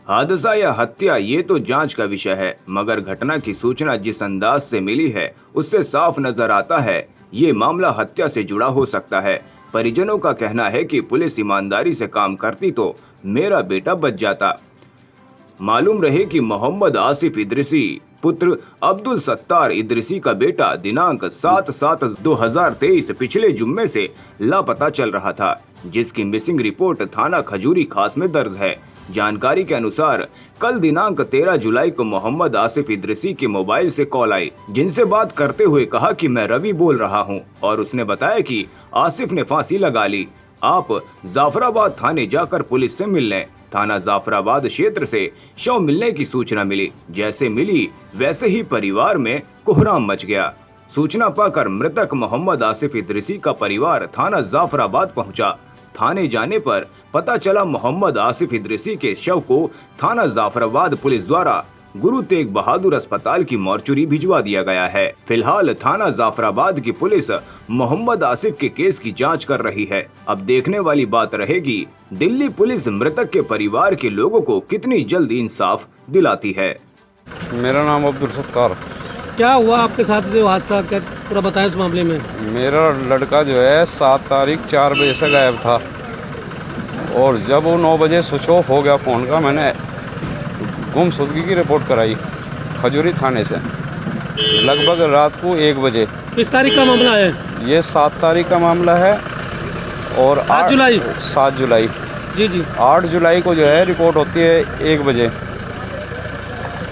हादसा या हत्या ये तो जांच का विषय है, मगर घटना की सूचना जिस अंदाज से मिली है उससे साफ नजर आता है ये मामला हत्या से जुड़ा हो सकता है। परिजनों का कहना है कि पुलिस ईमानदारी से काम करती तो मेरा बेटा बच जाता। मालूम रहे कि मोहम्मद आसिफ इदरिसी पुत्र अब्दुल सत्तार इदरिसी का बेटा दिनांक 7/7/2023 पिछले जुम्मे से लापता चल रहा था, जिसकी मिसिंग रिपोर्ट थाना खजूरी खास में दर्ज है। जानकारी के अनुसार कल दिनांक 13 जुलाई को मोहम्मद आसिफ इदरिसी के मोबाइल से कॉल आई, जिनसे बात करते हुए कहा कि मैं रवि बोल रहा हूं, और उसने बताया कि आसिफ ने फांसी लगा ली, आप जाफराबाद थाने जाकर पुलिस से मिल लें। थाना जाफराबाद क्षेत्र से शव मिलने की सूचना मिली। जैसे मिली वैसे ही परिवार में कोहराम मच गया। सूचना पाकर मृतक मोहम्मद आसिफ इदरिसी का परिवार थाना जाफराबाद पहुंचा। थाने जाने पर पता चला मोहम्मद आसिफ इदरिसी के शव को थाना जाफराबाद पुलिस द्वारा गुरु तेग बहादुर अस्पताल की मॉर्चुरी भिजवा दिया गया है। फिलहाल थाना जाफराबाद की पुलिस मोहम्मद आसिफ के केस की जांच कर रही है। अब देखने वाली बात रहेगी दिल्ली पुलिस मृतक के परिवार के लोगों को कितनी जल्द इंसाफ दिलाती है। मेरा नाम अब्दुल सत्तार। क्या हुआ आपके साथ जो हादसा, क्या पूरा बताएं इस मामले में। मेरा लड़का जो है 7 तारीख 4 बजे से गायब था, और जब वो 9 बजे स्विच ऑफ हो गया फ़ोन का, मैंने गुमशुदगी की रिपोर्ट कराई खजूरी थाने से लगभग रात को 1 बजे। किस तारीख का मामला है ये? 7 तारीख का मामला है, और 7 जुलाई। 7 जुलाई जी जी। 8 जुलाई को जो है रिपोर्ट होती है 1 बजे,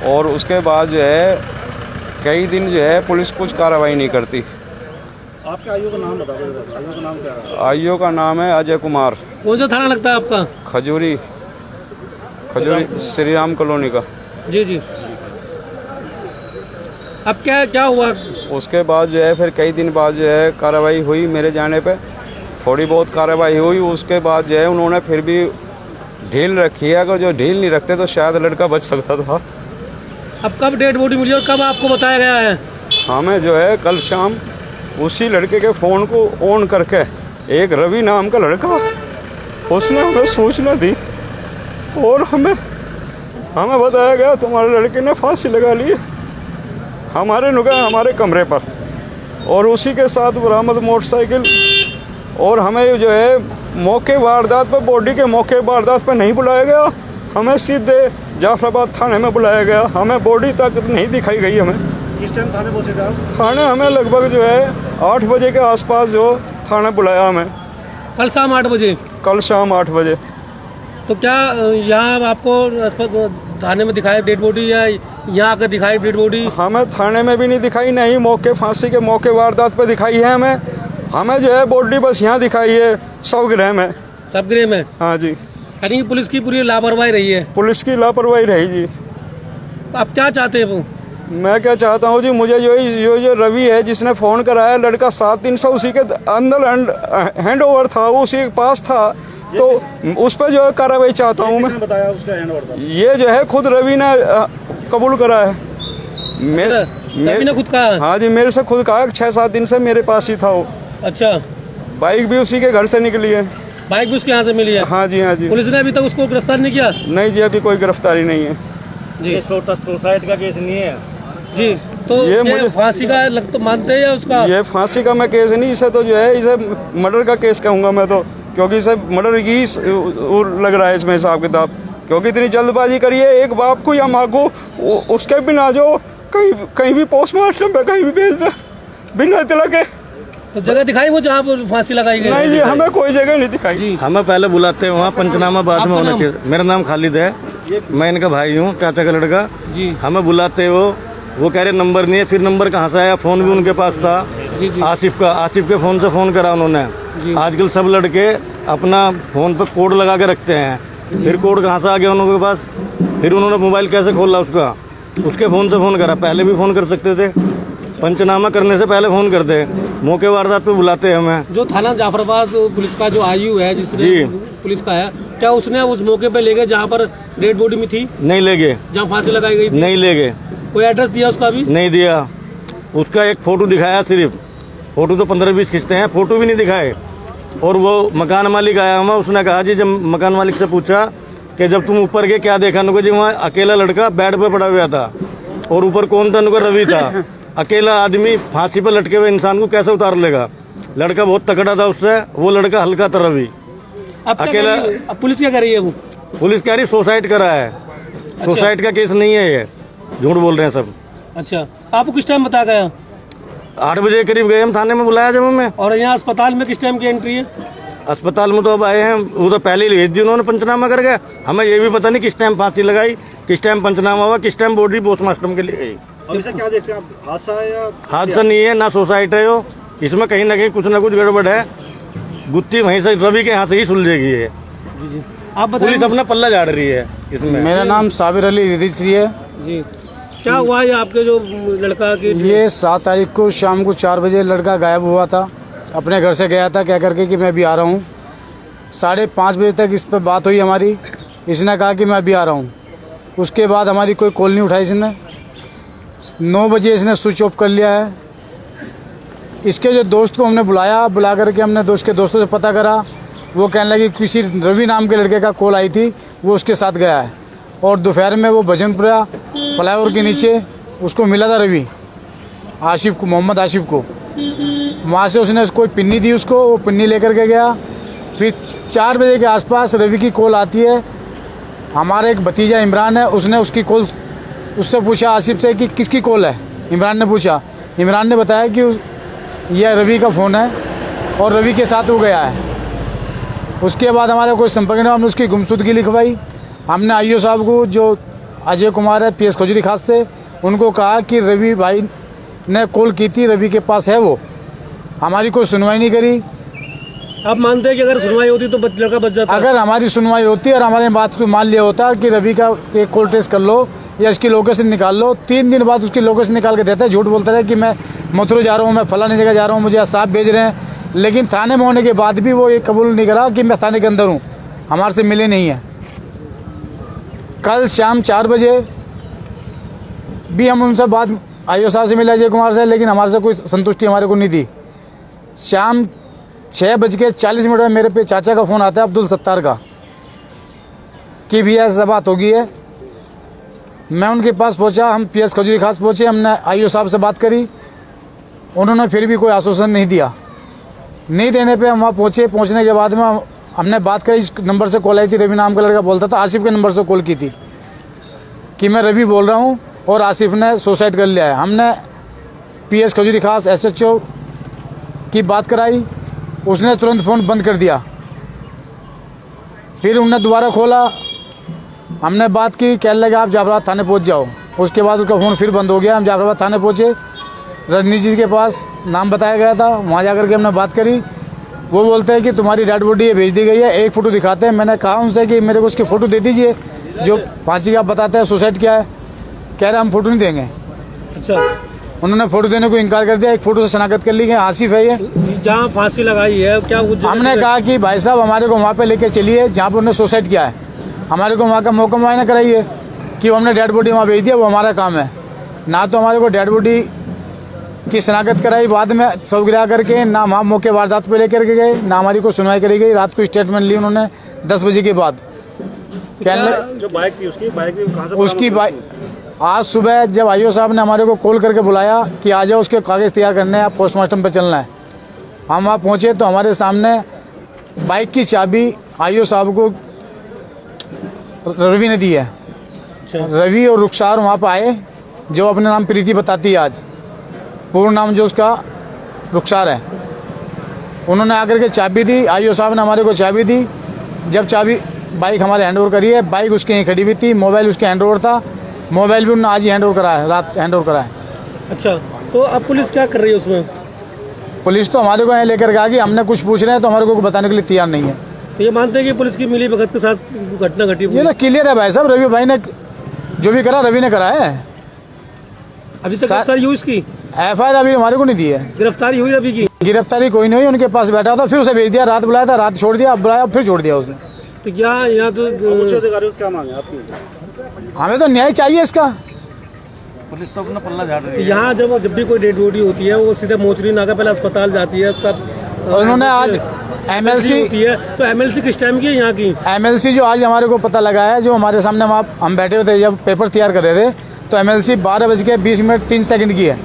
और उसके बाद जो है कई दिन जो है पुलिस कुछ कार्रवाई नहीं करती। आपके आईओ का नाम बता दो। आईओ का नाम क्या है? आईओ का नाम है अजय कुमार। कौन सा थाना लगता है आपका? खजूरी श्री राम कॉलोनी का। जी जी। अब क्या हुआ? उसके बाद जो है फिर कई दिन बाद जो है कार्रवाई हुई, मेरे जाने पे थोड़ी बहुत कार्रवाई हुई। उसके बाद जो है उन्होंने फिर भी ढील रखी है, अगर जो ढील नहीं रखते तो शायद लड़का बच सकता था। अब कब डेड बॉडी मिली और कब आपको बताया गया है? हमें जो है कल शाम उसी लड़के के फ़ोन को ऑन करके, एक रवि नाम का लड़का, उसने हमें सूचना दी और हमें बताया गया तुम्हारे लड़के ने फांसी लगा ली। हमारे नुका हमारे कमरे पर, और उसी के साथ बरामद मोटरसाइकिल। और हमें जो है मौके वारदात पर, बॉडी के मौके वारदात पर नहीं बुलाया गया, हमें सीधे जाफराबाद थाने में बुलाया गया। हमें बॉडी तक नहीं दिखाई गई। हमें किस टाइम थाने पहुंचे थे आप? थाने हमें लगभग जो है 8 बजे के आसपास जो थाने बुलाया हमें। कल शाम 8 बजे? कल शाम 8 बजे। तो क्या यहाँ आपको थाने में दिखाई डेड बॉडी, या यहाँ आकर दिखाई डेड बॉडी? हमें थाने में भी नहीं दिखाई, नहीं मौके फांसी के मौके वारदात पर दिखाई है। हमें जो है बॉडी बस यहाँ दिखाई है शवगृह में। शवगृह में? हाँ जी। यानी पुलिस की पूरी लापरवाही रही है? पुलिस की लापरवाही रही जी। आप क्या चाहते हैं? वो मैं क्या चाहता हूँ जी, मुझे जो रवि है जिसने फ़ोन कराया, लड़का 7 दिन से उसी के अंदर हैंड ओवर था, वो उसी के पास था, तो उस पर जो है कार्रवाई चाहता हूँ मैं। बताया उसका हैंड ओवर था? ये जो है खुद रवि ने कबूल करा है। रवि ने खुद कहा? हाँ जी, मेरे से खुद कहा। 6-7 दिन से मेरे पास ही था वो। अच्छा। बाइक भी उसी के घर से निकली है। बाइक भी उसके यहाँ से मिली है? हाँ जी, हाँ जी। पुलिस ने अभी तक उसको गिरफ्तार नहीं किया? नहीं जी, अभी कोई गिरफ्तारी नहीं है जी। सुसाइड का केस नहीं है जी। तो ये मुझे फांसी का तो मानते हैं या उसका? ये फांसी का मैं केस नहीं, इसे तो जो है इसे मर्डर का केस कहूँगा मैं तो, क्योंकि इसे मर्डर की लग रहा है इसमें हिसाब किताब। क्योंकि इतनी जल्दबाजी करिए, एक बाप को या माँ को उसके बिना जो कहीं भी पोस्टमार्टम पे कहीं भी भेज दे बिना इत्तला के। तो जगह दिखाई वो जहाँ पर फांसी लगाई गई? नहीं जी, हमें कोई जगह नहीं दिखाई जी। हमें पहले बुलाते हैं वहाँ, पंचनामा बाद में होना चाहिए। मेरा नाम खालिद है, मैं इनका भाई हूँ, चाचा का लड़का जी। हमें बुलाते वो कह रहे नंबर नहीं है। फिर नंबर कहाँ से आया? फोन भी उनके पास था आसिफ के फोन से फोन करा उन्होंने। आजकल सब लड़के अपना फोन पे कोड लगा के रखते हैं, फिर कोड कहाँ से आ गया उनके पास? फिर उन्होंने मोबाइल कैसे खोला उसका? उसके फोन से फोन करा। पहले भी फोन कर सकते थे, पंचनामा करने से पहले फोन करते। मौके वारदात पे बुलाते हैं हमें। जो थाना जाफराबाद पुलिस का जो आयु है जिसने पुलिस का है, क्या उसने उस मौके पे ले गए जहाँ पर डेड बॉडी में थी? नहीं ले गए। जहाँ फांसी लगाई गई थी? नहीं ले गए। कोई एड्रेस दिया उसका? भी नहीं दिया। उसका एक फोटो दिखाया सिर्फ। फोटो तो 15-20 खींचते हैं, फोटो भी नहीं दिखाए। और वो मकान मालिक आया हमें, उसने कहा जी, जब मकान मालिक से पूछा कि जब तुम ऊपर गए क्या देखा? नुको जी वहाँ अकेला लड़का बेड पे पड़ा हुआ था, और ऊपर कौन था? नुको रवि था। अकेला आदमी फांसी पर लटके हुए इंसान को कैसे उतार लेगा? लड़का बहुत तगड़ा था उससे, वो लड़का हल्का था रवि। अब अकेला अब पुलिस क्या कर रही है? वो पुलिस कह रही सुसाइड करा है। सुसाइड का केस नहीं है, ये झूठ बोल रहे हैं सब। अच्छा, आपको किस टाइम बता गया? 8 बजे करीब गए हम, थाने में बुलाया जब हमें। और यहाँ अस्पताल में किस टाइम की एंट्री है? अस्पताल में तो अब आए हैं, वो तो पहले ही भेज दी उन्होंने पंचनामा करके। हमें ये भी पता नहीं किस टाइम फांसी लगाई, किस टाइम पंचनामा हुआ, किस टाइम बॉडी पोस्टमार्टम के लिए गई। अभी से क्या देखते हैं आप? हादसा है या हादसा नहीं है, ना सुसाइड है, यो इसमें कहीं ना कहीं कुछ ना कुछ गड़बड़ है। गुत्ती वहीं से रवि के यहाँ से ही सुलझेगी है। आप पुलिस बताइए अपना पल्ला झाड़ रही है इसमें। मेरा नाम साबिर अली रिदीसी है। जी, क्या हुआ है आपके जो लड़का की? ये 7 तारीख को शाम को 4 बजे लड़का गायब हुआ था। अपने घर से गया था कह करके कि मैं अभी आ रहा हूँ। 5:30 बजे तक इस पर बात हुई हमारी। इसने कहा कि मैं अभी आ रहा हूँ। उसके बाद हमारी कोई कॉल नहीं उठाई इसने। 9 बजे इसने स्विच ऑफ कर लिया है। इसके जो दोस्त को हमने बुला करके हमने के दोस्तों से पता करा। वो कहने लगे किसी रवि नाम के लड़के का कॉल आई थी, वो उसके साथ गया है। और दोपहर में वो भजनपुरा फ्लाईओवर के नीचे उसको मिला था रवि, आशिफ को, मोहम्मद आशिफ को। वहाँ से उसने कोई पिन्नी दी उसको, वो पिन्नी लेकर के गया। फिर 4 बजे के आसपास रवि की कॉल आती है। हमारा एक भतीजा इमरान है, उसने उसकी कॉल उससे पूछा आसिफ से कि किसकी कॉल है। इमरान ने पूछा, इमरान ने बताया कि यह रवि का फ़ोन है और रवि के साथ वो गया है। उसके बाद हमारा कोई संपर्क नहीं, हमने उसकी गुमशुदगी लिखवाई। हमने आईओ साहब को, जो अजय कुमार है PS खजूरी खास से, उनको कहा कि रवि भाई ने कॉल की थी, रवि के पास है वो। हमारी कोई सुनवाई नहीं करी। आप मानते हैं कि अगर सुनवाई होती तो लड़का बच जाता? अगर हमारी सुनवाई होती और हमारे बात को मान लिया होता कि रवि का एक कॉल ट्रेस कर लो या इसकी लोकेशन निकाल लो, 3 दिन बाद उसकी लोकेशन निकाल के देता है। झूठ बोलता है कि मैं मथुरा जा रहा हूँ, मैं फलानी जगह जा रहा हूँ, मुझे साहब भेज रहे हैं। लेकिन थाने में होने के बाद भी वो ये कबूल नहीं करा कि मैं थाने के अंदर हूँ, हमारे से मिले नहीं है। कल शाम 4 बजे भी हम उनसे बात आईओ साहब से मिले, अजय कुमार से, लेकिन हमारे से कोई संतुष्टि हमारे को नहीं दी। शाम 6:40 में मेरे पे चाचा का फ़ोन आता है, अब्दुल सत्तार का, कि भैया ऐसा बात हो गई है। मैं उनके पास पहुंचा, हम PS खजूरी खास पहुंचे, हमने आईओ साहब से बात करी। उन्होंने फिर भी कोई आश्वासन नहीं दिया। नहीं देने पे हम वहाँ पहुँचे। पहुँचने के बाद में हमने बात करी। इस नंबर से कॉल आई थी, रवि नाम का लड़का बोलता था, आसिफ के नंबर से कॉल की थी कि मैं रवि बोल रहा हूँ और आसिफ ने सुसाइड कर लिया है। हमने PS खजूरी खास SHO की बात कराई, उसने तुरंत फ़ोन बंद कर दिया। फिर उन्होंने दोबारा खोला, हमने बात की, कहने लगे आप जाफराबाद थाने पहुंच जाओ। उसके बाद उसका फ़ोन फिर बंद हो गया। हम जाफराबाद थाने पहुंचे, रजनी जी के पास नाम बताया गया था, वहाँ जाकर के हमने बात करी। वो बोलते हैं कि तुम्हारी डेड बॉडी ये भेज दी गई है, एक फ़ोटो दिखाते हैं। मैंने कहा उनसे कि मेरे को उसकी फ़ोटो दे दीजिए, जो फांसी का बताते हैं, सुसाइड क्या है। कह रहे हम फ़ोटो नहीं देंगे। अच्छा, उन्होंने फ़ोटो देने को इनकार कर दिया। एक फ़ोटो से शनाख्त कर ली कि आसिफ है ये। जहाँ फांसी लगाई है क्या हमने कहा कि भाई साहब हमारे को वहाँ पे लेके चलिए जहाँ पर उन्होंने सुसाइड किया है, हमारे को वहाँ का मौका मुआयना कराइए कि हमने डेड बॉडी वहाँ भेज दिया, वो हमारा काम है। ना तो हमारे को डेड बॉडी की शनाख्त कराई बाद में सब गिरा करके, ना वहाँ मौके वारदात पे लेकर के गए, ना हमारी को सुनवाई करी गई। रात को स्टेटमेंट ली उन्होंने 10 बजे के बाद। जो बाइक थी उसकी कहाँ से? उसकी बाइक आज सुबह जब आईओ साहब ने हमारे को कॉल करके बुलाया कि आ जाओ, उसके कागज़ तैयार करने हैं, आप पोस्टमार्टम पे चलना है। हम वहाँ पहुँचे तो हमारे सामने बाइक की चाबी आईओ साहब को रवि ने दी है। रवि और रुखसार वहाँ पर आए, जो अपने नाम प्रीति बताती है, आज पूर्ण नाम जो उसका रुखसार है। उन्होंने आकर के चाबी दी, आईओ साहब ने हमारे को चाबी दी। जब चाबी बाइक हमारे हैंड ओवर करी है, बाइक उसके यहीं खड़ी हुई थी, मोबाइल उसके हैंड ओवर था, मोबाइल भी उन्होंने आज ही हैंड ओवर करा है, रात हैंड ओवर करा है। अच्छा, तो अब पुलिस क्या कर रही है उसमें? पुलिस तो हमारे को यहाँ लेकर के आ गई। हमने कुछ पूछ रहे हैं तो हमारे को बताने के लिए तैयार नहीं है। तो ये मानते हैं कि पुलिस की मिली भगत के साथ घटना घटी? ये तो क्लियर है भाई साहब, रवि भाई ने जो भी करा रवि ने करा है। अभी तक गिरफ्तारी हुई इसकी? FIR अभी हमारे को नहीं दी है। गिरफ्तारी हुई अभी की? गिरफ्तारी कोई नहीं हुई, उनके पास बैठा था, फिर उसे भेज दिया। रात बुलाया था, रात छोड़ दिया, अब बुलाया फिर छोड़ दिया उसने। तो क्या यहाँ तो अधिकारियों को क्या मांगे आपकी? हमें तो न्याय चाहिए इसका। पुलिस तो अपना पल्ला झाड़ रही है। यहाँ जब भी कोई डेड बॉडी होती है वो सीधे मोचरी नाका पहले अस्पताल जाती है, उसका और उन्होंने आज MLC होती है, तो MLC किस टाइम की है यहाँ की? MLC जो आज हमारे को पता लगा है, जो हमारे सामने हम बैठे हुए थे जब पेपर तैयार कर रहे थे, तो MLC 12:20 की है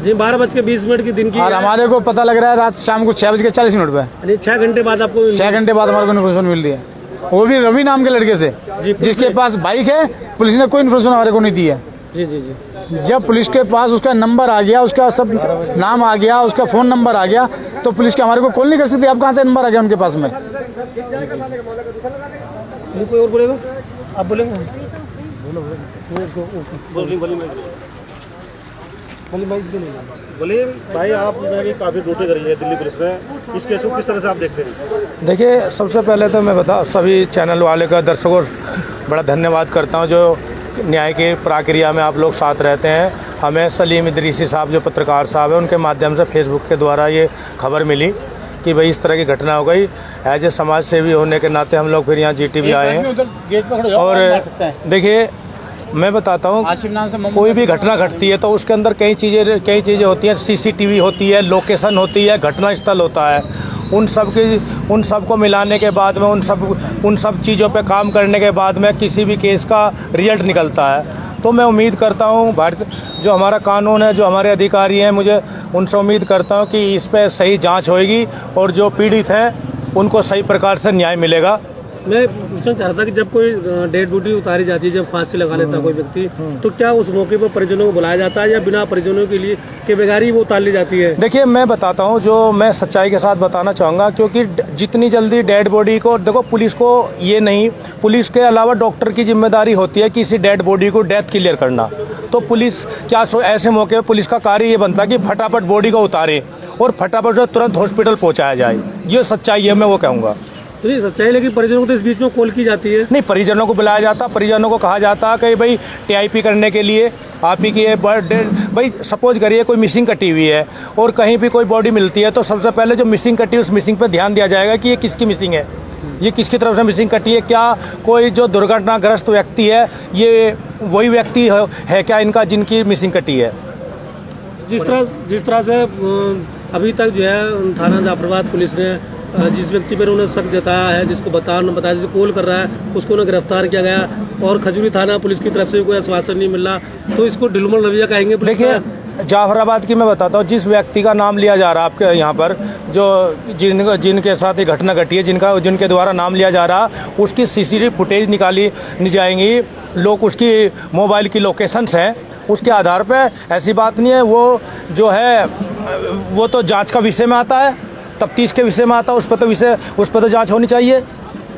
जी, 12:20 की दिन की और है। हमारे को पता लग रहा है रात शाम को 6:40 पे, यानी 6 घंटे बाद आपको 6 घंटे बाद हमारे को इन्फॉर्मेशन मिल रही है, वो भी रवि नाम के लड़के से, जिसके पास बाइक है। पुलिस ने कोई इन्फॉर्मेशन हमारे को नहीं दी है। जी जी जी। जब पुलिस के पास उसका नंबर आ गया, उसका सब नाम आ गया, उसका फोन नंबर आ गया, तो पुलिस के हमारे को कॉल नहीं कर सकती। अब कहाँ से नंबर आ गया उनके पास में? कोई और बोलेगा? आप बोलेंगे? बोलिए भाई, आपने भी काफ़ी ड्यूटी करी है दिल्ली पुलिस में, इस केस को किस तरह से आप देखते हैं? देखिए, सबसे पहले तो मैं सभी चैनल वाले का, दर्शकों बड़ा धन्यवाद करता हूं जो न्याय की प्रक्रिया में आप लोग साथ रहते हैं। हमें सलीम इदरीसी साहब जो पत्रकार साहब हैं, उनके माध्यम से फेसबुक के द्वारा ये खबर मिली कि भाई इस तरह की घटना हो गई। एज ए समाज सेवी होने के नाते हम लोग फिर यहाँ GTV आए हैं। और देखिए, मैं बताता हूँ, कोई भी घटना घटती है तो उसके अंदर कई चीज़ें होती हैं। CCTV होती है, लोकेशन होती है, घटना स्थल होता है। उन सब को मिलाने के बाद में, उन सब चीज़ों पे काम करने के बाद में किसी भी केस का रिजल्ट निकलता है। तो मैं उम्मीद करता हूँ जो हमारा कानून है, जो हमारे अधिकारी हैं, मुझे उनसे उम्मीद करता हूँ कि इस पे सही जांच होएगी और जो पीड़ित हैं उनको सही प्रकार से न्याय मिलेगा। मैं पूछना चाह रहा था कि जब कोई डेड बॉडी उतारी जाती है, जब फांसी लगा लेता है कोई व्यक्ति, तो क्या उस मौके पर परिजनों को बुलाया जाता है या बिना परिजनों के लिए के बगैर ही वो उतार ली जाती है? देखिए, मैं बताता हूँ, जो मैं सच्चाई के साथ बताना चाहूँगा, क्योंकि जितनी जल्दी डेड बॉडी को, देखो पुलिस को ये नहीं, पुलिस के अलावा डॉक्टर की जिम्मेदारी होती है कि इसी डेड बॉडी को डेथ क्लियर करना। तो पुलिस क्या ऐसे मौके पर पुलिस का कार्य ये बनता है कि फटाफट बॉडी को उतारे और फटाफट तुरंत हॉस्पिटल पहुँचाया जाए। ये सच्चाई है, मैं वो कहूँगा। तो ये सच्चाई, लेकिन परिजनों को तो इस बीच में कॉल की जाती है? नहीं, परिजनों को बुलाया जाता, परिजनों को कहा जाता कि भाई TIP करने के लिए आप ही की बर्थडे, भाई सपोज करिए कोई मिसिंग कटी हुई है और कहीं भी कोई बॉडी मिलती है, तो सबसे पहले जो मिसिंग कटी है उस मिसिंग पर ध्यान दिया जाएगा कि ये किसकी मिसिंग है, ये किसकी तरफ से मिसिंग कटी है, क्या कोई जो दुर्घटनाग्रस्त व्यक्ति है ये वही व्यक्ति है क्या इनका जिनकी मिसिंग कटी है। जिस तरह से अभी तक जो है थाना जाफराबाद पुलिस ने जिस व्यक्ति पर उन्हें शक जताया है, जिसको बताया, जिसे कॉल कर रहा है, उसको उन्हें गिरफ्तार किया गया और खजूरी थाना पुलिस की तरफ से कोई आश्वासन नहीं मिल रहा, तो इसको ढिलमुल रवैया कहेंगे? देखिए, जाफराबाद की मैं बताता हूँ, जिस व्यक्ति का नाम लिया जा रहा है आपके यहाँ पर, जो जिनके साथ ये घटना घटी है, जिनके द्वारा नाम लिया जा रहा, उसकी CCTV फुटेज निकाली जाएंगी, लोग उसकी मोबाइल की लोकेशंस हैं, उसके आधार पे ऐसी बात नहीं है। वो जो है वो तो जांच का विषय में आता है, तफ्तीश के विषय में आता है, उस पर तो जांच होनी चाहिए।